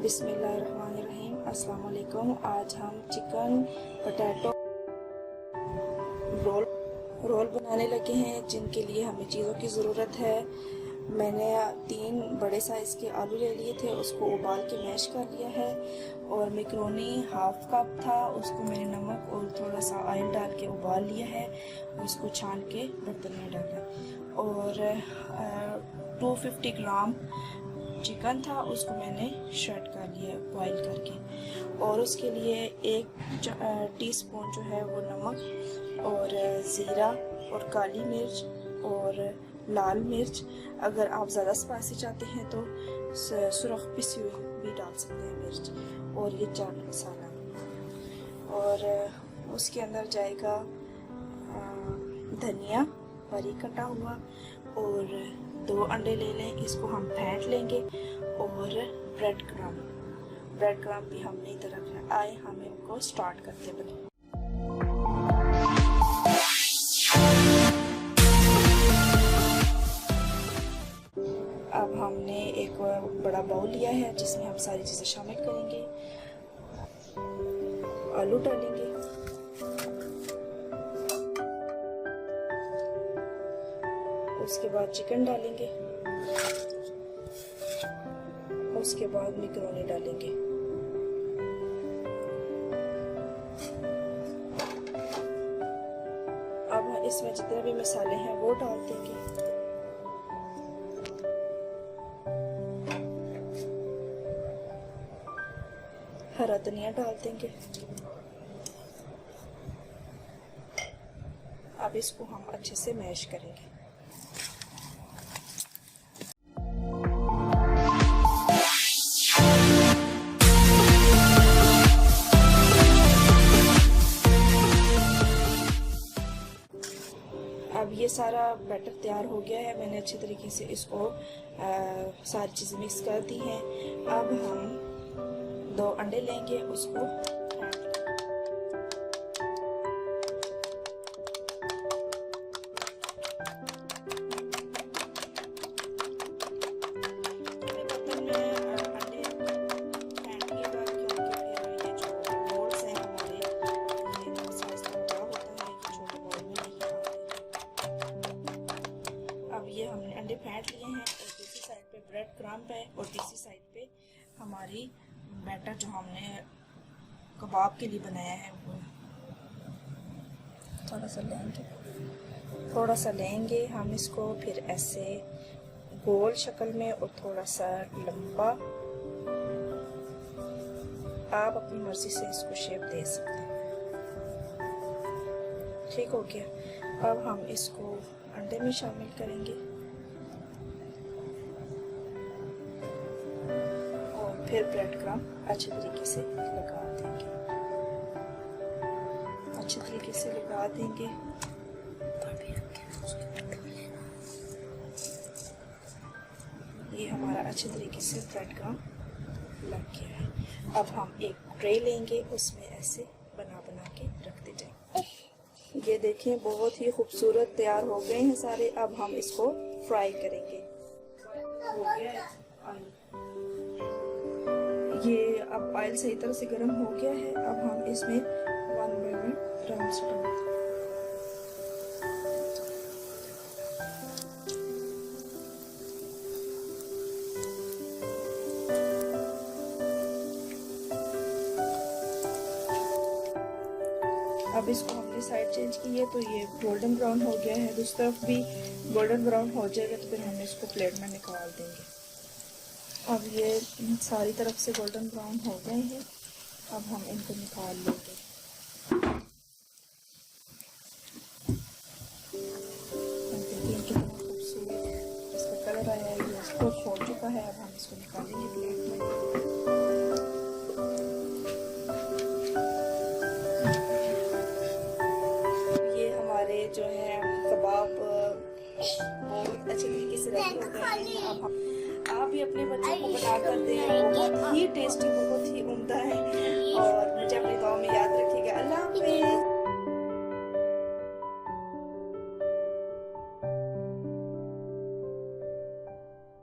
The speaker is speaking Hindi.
बिस्मिल्लाहिर्रहमानिर्रहीम। अस्सलाम वालेकुम। आज हम चिकन पोटैटो रोल बनाने लगे हैं, जिनके लिए हमें चीज़ों की ज़रूरत है। मैंने 3 बड़े साइज़ के आलू ले लिए थे, उसको उबाल के मैश कर लिया है। और मैक्रोनी हाफ कप था, उसको मैंने नमक और थोड़ा सा ऑयल डाल के उबाल लिया है। उसको छान के बर्तन में डाला। और 250 ग्राम चिकन था, उसको मैंने शर्ट कर लिया बॉईल करके। और उसके लिए 1 टीस्पून जो है वो नमक और ज़ीरा और काली मिर्च और लाल मिर्च। अगर आप ज़्यादा स्पाइसी चाहते हैं तो सुरख पिसी हुई भी डाल सकते हैं मिर्च। और ये चाट मसाला। और उसके अंदर जाएगा धनिया बारीक कटा हुआ। और 2 अंडे ले लें, इसको हम फेंट लेंगे। और ब्रेड क्रम्ब भी हमने इधर रखना। आए हम इनको स्टार्ट करते हैं। अब हमने एक बड़ा बाउल लिया है, जिसमें हम सारी चीज़ें शामिल करेंगे। आलू डालेंगे, उसके बाद चिकन डालेंगे, उसके बाद मैक्रोनी डालेंगे। अब इसमें जितने भी मसाले हैं वो डाल देंगे। हरा धनिया डाल देंगे। अब इसको हम अच्छे से मैश करेंगे। अब ये सारा बैटर तैयार हो गया है। मैंने अच्छे तरीके से इसको सारी चीज़ें मिक्स कर दी हैं। अब हम 2 अंडे लेंगे, उसको ये हमने अंडे फेंट लिए हैं। और दूसरी साइड पे ब्रेड क्रम्ब है। और तीसरी साइड पे हमारी बैटर जो हमने कबाब के लिए बनाया है वो थोड़ा सा लेंगे हम इसको। फिर ऐसे गोल शक्ल में और थोड़ा सा लंबा, आप अपनी मर्जी से इसको शेप दे सकते हैं। ठीक हो गया। अब हम इसको अंडे में शामिल करेंगे और फिर ब्रेड क्रम्ब अच्छे तरीके से लगा देंगे। ये हमारा अच्छे तरीके से ब्रेड क्रम्ब लग गया है। अब हम एक ट्रे लेंगे, उसमें ऐसे बना के रखते जाएंगे। ये देखें, बहुत ही खूबसूरत तैयार हो गए हैं सारे। अब हम इसको फ्राई करेंगे। हो गया है ये, अब ऑयल सही तरह से गर्म हो गया है। अब हम इसमें 1 बाय 1 राउंड्स डालते हैं। अब इसको हमने साइड चेंज की है, तो ये गोल्डन ब्राउन हो गया है। दूसरी तरफ भी गोल्डन ब्राउन हो जाएगा, तो फिर हम इसको प्लेट में निकाल देंगे। अब ये सारी तरफ से गोल्डन ब्राउन हो गए हैं। अब हम इनको निकाल लेंगे। देखिए कितना खूबसूरत इसका कलर आया है। ये इसको छोड़ चुका है। अब हम इसको निकालेंगे प्लेट में। जो है कबाब बहुत अच्छे तरीके से रेडी हो गए हैं। अब आप भी अपने बच्चों को बना कर दें। बहुत ही टेस्टी, बहुत ही उम्दा है। और